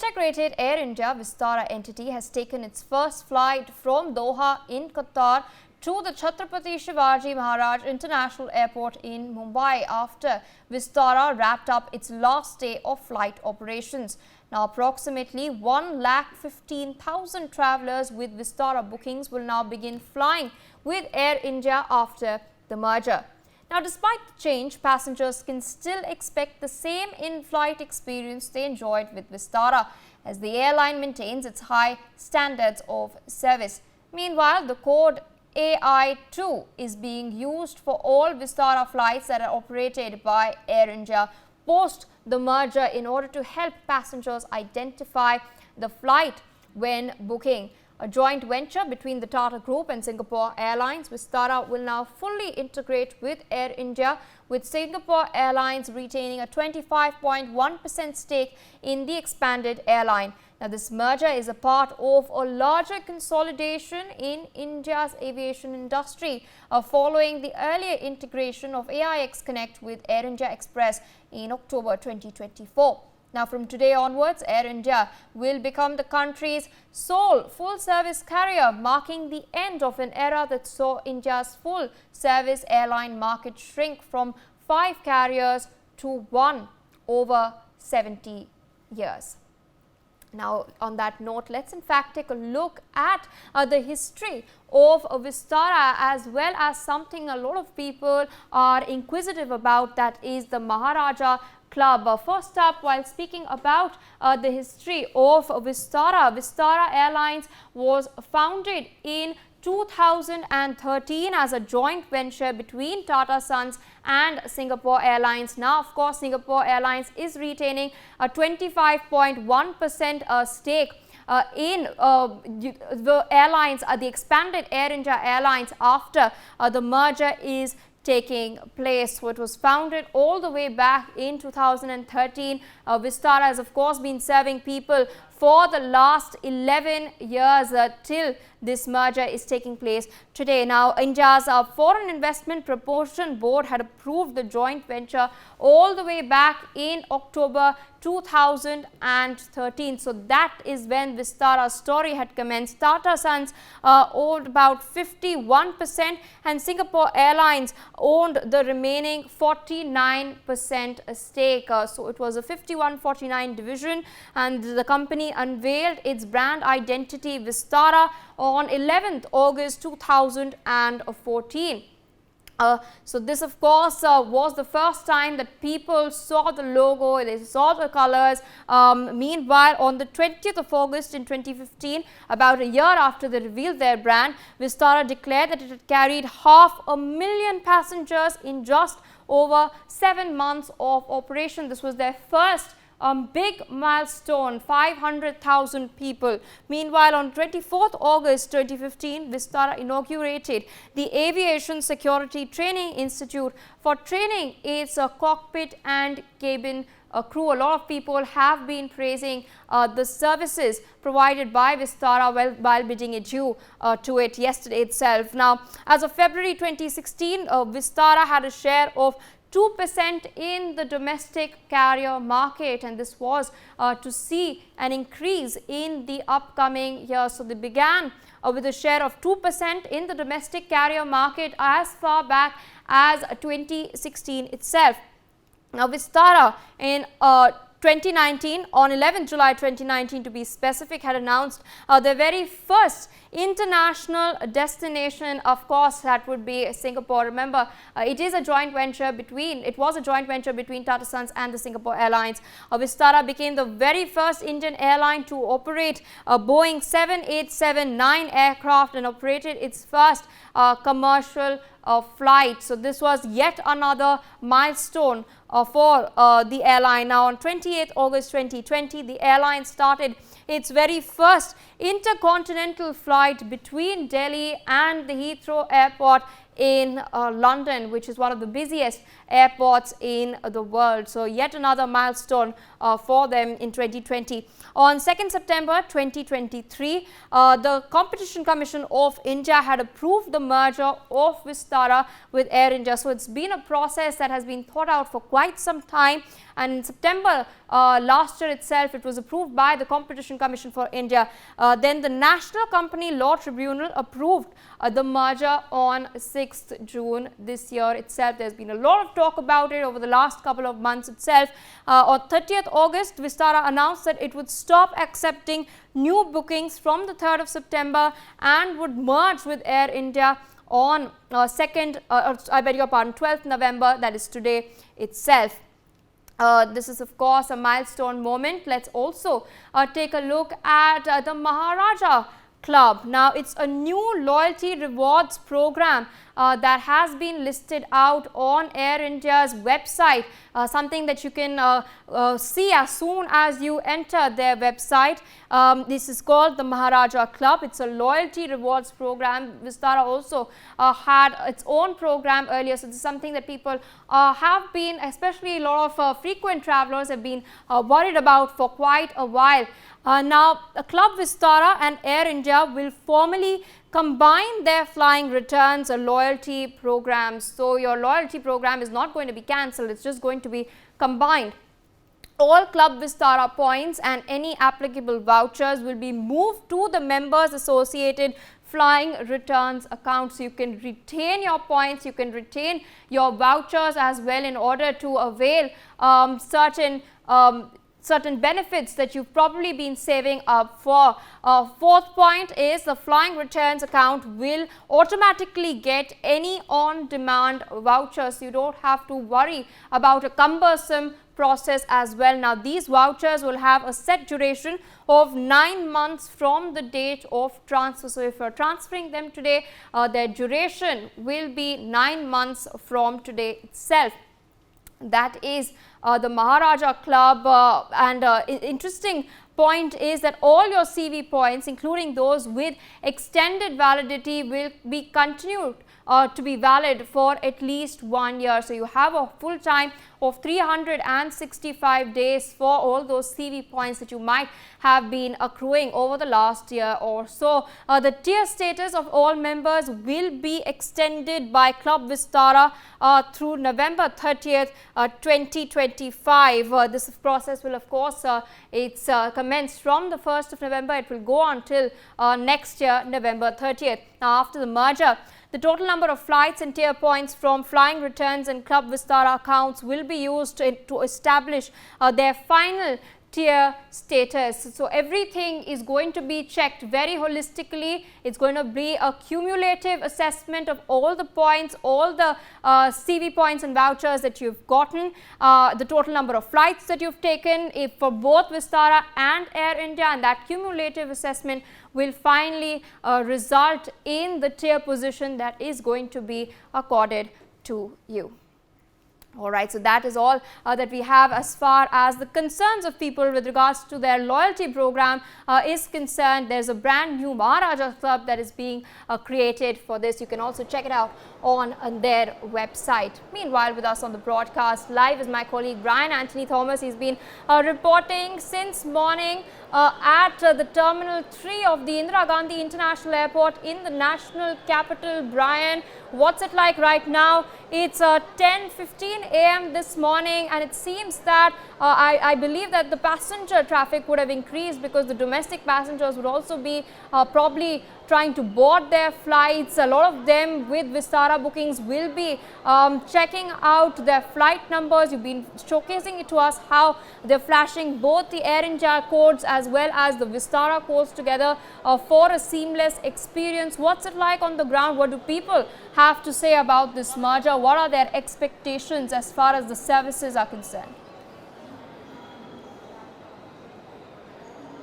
integrated Air India Vistara entity has taken its first flight from Doha in Qatar to the Chhatrapati Shivaji Maharaj International Airport in Mumbai after Vistara wrapped up its last day of flight operations. Now, approximately 1,15,000 travellers with Vistara bookings will now begin flying with Air India after the merger. Now, despite the change, passengers can still expect the same in-flight experience they enjoyed with Vistara, as the airline maintains its high standards of service. Meanwhile, the code AI2 is being used for all Vistara flights that are operated by Air India post the merger in order to help passengers identify the flight when booking. A joint venture between the Tata Group and Singapore Airlines, Vistara will now fully integrate with Air India, with Singapore Airlines retaining a 25.1% stake in the expanded airline. Now, this merger is a part of a larger consolidation in India's aviation industry, following the earlier integration of AIX Connect with Air India Express in October 2024. Now, from today onwards, Air India will become the country's sole full-service carrier, marking the end of an era that saw India's full-service airline market shrink from 5 carriers to 1 over 70 years. Now, on that note, let's in fact take a look at the history of Vistara, as well as something a lot of people are inquisitive about, that is the Maharaja Club. First up, while speaking about the history of Vistara, Vistara Airlines was founded in 2013 as a joint venture between Tata Sons and Singapore Airlines. Now, of course, Singapore Airlines is retaining a 25.1% stake in the airlines, the expanded Air India Airlines, after the merger is taking place. So it was founded all the way back in 2013. Vistara has of course been serving people for the last 11 years till this merger is taking place today. Now, India's Foreign Investment Promotion Board had approved the joint venture all the way back in October 2013. So that is when Vistara's story had commenced. Tata Sons owned about 51% and Singapore Airlines owned the remaining 49% stake. So it was a 51-49 division, and the company unveiled its brand identity Vistara on 11th August 2014. So this of course was the first time that people saw the logo, they saw the colors. Meanwhile, on the 20th of August in 2015, about a year after they revealed their brand, Vistara declared that it had carried 500,000 passengers in just over 7 months of operation. This was their first big milestone, 500,000 people. Meanwhile, on 24th August 2015, Vistara inaugurated the Aviation Security Training Institute for training its cockpit and cabin crew. A lot of people have been praising the services provided by Vistara while bidding adieu to it yesterday itself. Now, as of February 2016, Vistara had a share of 2% in the domestic carrier market, and this was to see an increase in the upcoming year. So they began with a share of 2% in the domestic carrier market as far back as 2016 itself. Now, Vistara in 2019, on 11th July 2019 to be specific, had announced their very first international destination. Of course, that would be Singapore. Remember, it was a joint venture between Tata Sons and the Singapore Airlines. Vistara became the very first Indian airline to operate a Boeing 787-9 aircraft and operated its first commercial flight. So this was yet another milestone for the airline. Now, on 28th August 2020, the airline started its very first intercontinental flight between Delhi and the Heathrow Airport in London, which is one of the busiest airports in the world. So yet another milestone for them in 2020. On 2nd September 2023, the Competition Commission of India had approved the merger of Vistara with Air India. So it's been a process that has been thought out for quite some time, and in September last year itself it was approved by the Competition Commission for India. Then the National Company Law Tribunal approved the merger on 6th June this year itself. There's been a lot of talk about it over the last couple of months itself. On 30th August, Vistara announced that it would stop accepting new bookings from the 3rd of September and would merge with Air India on 12th November, that is today itself. This is of course a milestone moment. Let's also take a look at the Maharaja Club. Now, it's a new loyalty rewards program that has been listed out on Air India's website, something that you can see as soon as you enter their website. This is called the Maharaja Club. It's a loyalty rewards program. Vistara also had its own program earlier, so this is something that people have been, especially a lot of frequent travelers have been worried about for quite a while. Now, Club Vistara and Air India will formally combine their flying returns loyalty programs. So, your loyalty program is not going to be cancelled, it's just going to be combined. All Club Vistara points and any applicable vouchers will be moved to the members associated flying returns account. So, you can retain your points, you can retain your vouchers as well in order to avail certain benefits that you've probably been saving up for. Fourth point is the flying returns account will automatically get any on-demand vouchers. You don't have to worry about a cumbersome process as well. Now, these vouchers will have a set duration of 9 months from the date of transfer. So, if you're transferring them today, their duration will be 9 months from today itself. That is the Maharaja Club, and interesting point is that all your CV points, including those with extended validity, will be continued to be valid for at least 1 year. So, you have a full time of 365 days for all those CV points that you might have been accruing over the last year or so. The tier status of all members will be extended by Club Vistara through November 30th, 2025. This process will of course commence from the 1st of November. It will go on till next year, November 30th. Now, after the merger, the total number of flights and tier points from flying returns and Club Vistara accounts will be used to establish their final tier status. So, everything is going to be checked very holistically. It's going to be a cumulative assessment of all the points, all the CV points and vouchers that you've gotten, the total number of flights that you've taken for both Vistara and Air India, and that cumulative assessment will finally result in the tier position that is going to be accorded to you. Alright, so that is all that we have as far as the concerns of people with regards to their loyalty program is concerned. There's a brand new Maharaja Club that is being created for this. You can also check it out on their website. Meanwhile, with us on the broadcast live is my colleague Brian Anthony Thomas. He's been reporting since morning at the Terminal 3 of the Indira Gandhi International Airport in the national capital. Brian, what's it like right now? It's 10:15 a.m. this morning, and it seems that I believe that the passenger traffic would have increased because the domestic passengers would also be probably trying to board their flights. A lot of them with Vistara bookings will be checking out their flight numbers. You've been showcasing it to us how they're flashing both the Air India codes as well as the Vistara codes together for a seamless experience. What's it like on the ground? What do people have to say about this merger? What are their expectations as far as the services are concerned?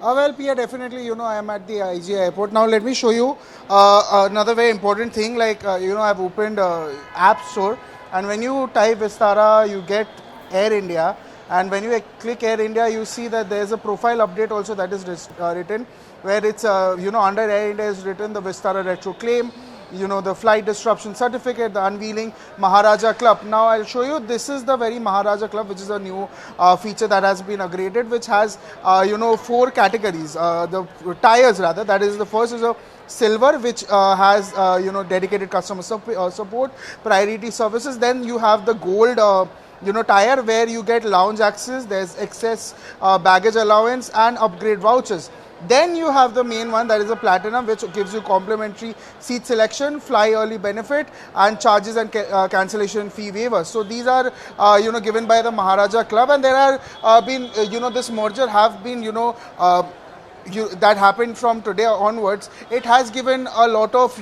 Well, Pia, definitely, I am at the IG airport. Now, let me show you another very important thing. Like, I've opened App Store, and when you type Vistara, you get Air India. And when you click Air India, you see that there's a profile update also that is written, where it's, under Air India is written the Vistara retro claim, the flight disruption certificate, the unveiling Maharaja Club. Now, I'll show you, this is the very Maharaja Club, which is a new feature that has been upgraded, which has, 4 categories, the tires rather. That is, the first is a silver, which has, dedicated customer support, priority services. Then you have the gold tier where you get lounge access, there's excess baggage allowance and upgrade vouchers. Then you have the main one, that is a platinum, which gives you complimentary seat selection, fly early benefit, and charges and cancellation fee waivers. So these are given by the Maharaja Club, and there are been this merger have been that happened from today onwards. It has given a lot of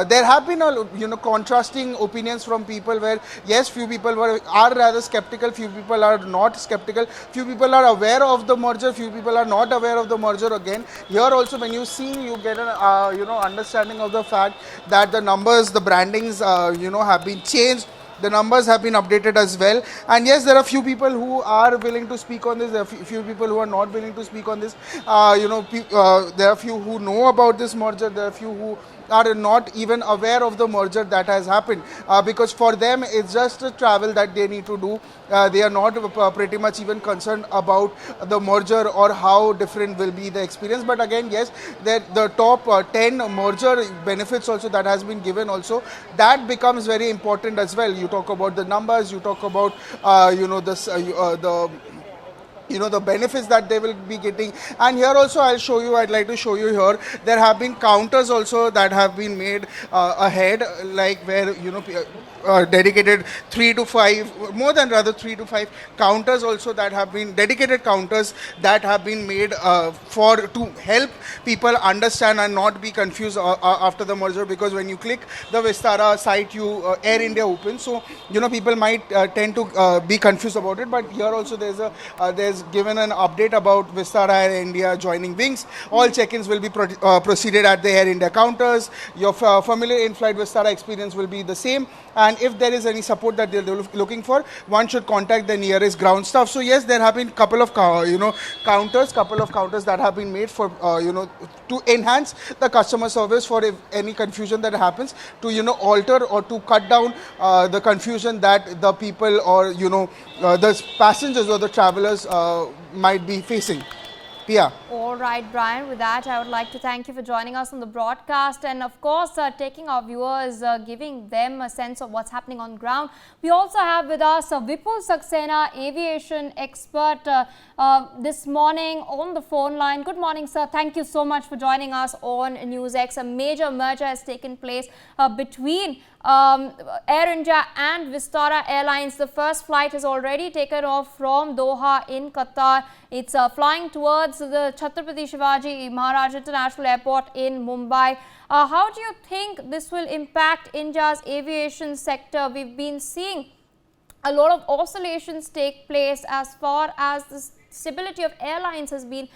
there have been a contrasting opinions from people, where yes, few people are rather skeptical, few people are not skeptical, few people are aware of the merger, few people are not aware of the merger. Again, here also when you see, you get an understanding of the fact that the numbers, the brandings have been changed, the numbers have been updated as well. And yes, there are few people who are willing to speak on this, there are few people who are not willing to speak on this. There are few who know about this merger, there are few who are not even aware of the merger that has happened, because for them it's just a travel that they need to do. They are not pretty much even concerned about the merger or how different will be the experience. But again, yes, the top 10 merger benefits also that has been given also, that becomes very important as well. You talk about the numbers, you talk about the benefits that they will be getting. And here also I'd like to show you here, there have been counters also that have been made ahead, like where dedicated 3 to 5, more than rather 3 to 5 counters also that have been dedicated counters that have been made to help people understand and not be confused after the merger. Because when you click the Vistara site, Air India opens, so people might tend to be confused about it. But here also there's given an update about Vistara and Air India joining wings. All check-ins will be proceeded at the Air India counters. Your familiar in-flight Vistara experience will be the same, and if there is any support that they're looking for, one should contact the nearest ground staff. So yes, there have been couple of counters that have been made for to enhance the customer service, for if any confusion that happens, to alter or to cut down the confusion that the people or the passengers or the travelers might be facing. Pia. All right, Brian, with that, I would like to thank you for joining us on the broadcast and, of course, taking our viewers, giving them a sense of what's happening on ground. We also have with us Vipul Saxena, aviation expert, this morning on the phone line. Good morning, sir. Thank you so much for joining us on NewsX. A major merger has taken place between Air India and Vistara Airlines. The first flight has already taken off from Doha in Qatar. It's flying towards the Chhatrapati Shivaji Maharaj International Airport in Mumbai. How do you think this will impact India's aviation sector? We've been seeing a lot of oscillations take place as far as the stability of airlines has been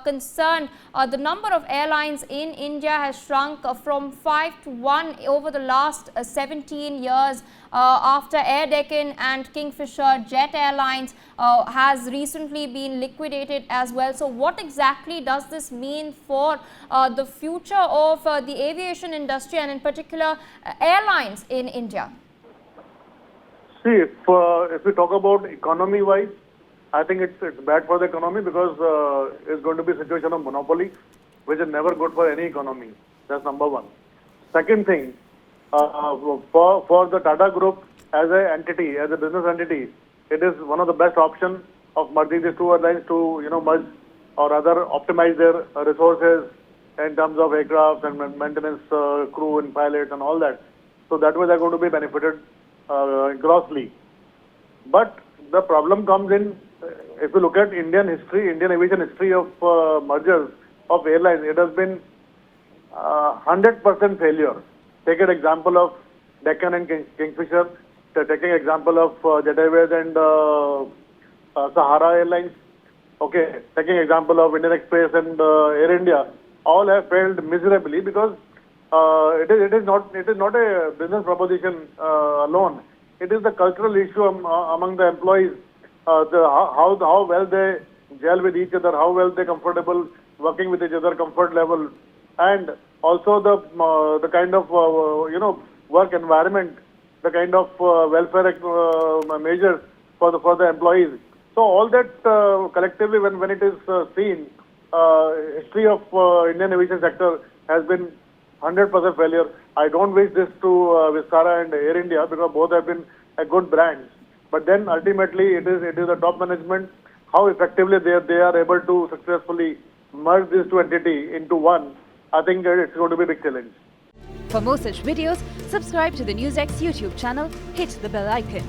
concerned. The number of airlines in India has shrunk from 5 to 1 over the last 17 years after Air Deccan and Kingfisher Jet Airlines has recently been liquidated as well. So what exactly does this mean for the future of the aviation industry and in particular airlines in India? See, if we talk about economy-wise, I think it's bad for the economy because it's going to be a situation of monopoly, which is never good for any economy. That's number one. Second thing, for the Tata Group as an entity, as a business entity, it is one of the best options of merging these two airlines to merge or rather optimize their resources in terms of aircraft and maintenance crew and pilots and all that. So that way they're going to be benefited grossly. But the problem comes in, if you look at Indian aviation history of mergers of airlines, it has been 100% failure. Take an example of Deccan and Kingfisher, taking example of Jet Airways and Sahara Airlines. Okay, taking example of Indian Express and Air India, all have failed miserably because it is not a business proposition alone. It is the cultural issue among the employees, how well they gel with each other, how well they're comfortable working with each other, comfort level, and also the kind of work environment, the kind of welfare measures for the employees. So all that collectively, when it is seen, history of Indian aviation sector has been 100% failure. I don't wish this to Vistara and Air India because both have been a good brands. But then ultimately it is the top management, how effectively they are able to successfully merge these two entities into one. I think it's going to be a big challenge. For more such videos, subscribe to the NewsX YouTube channel, hit the bell icon.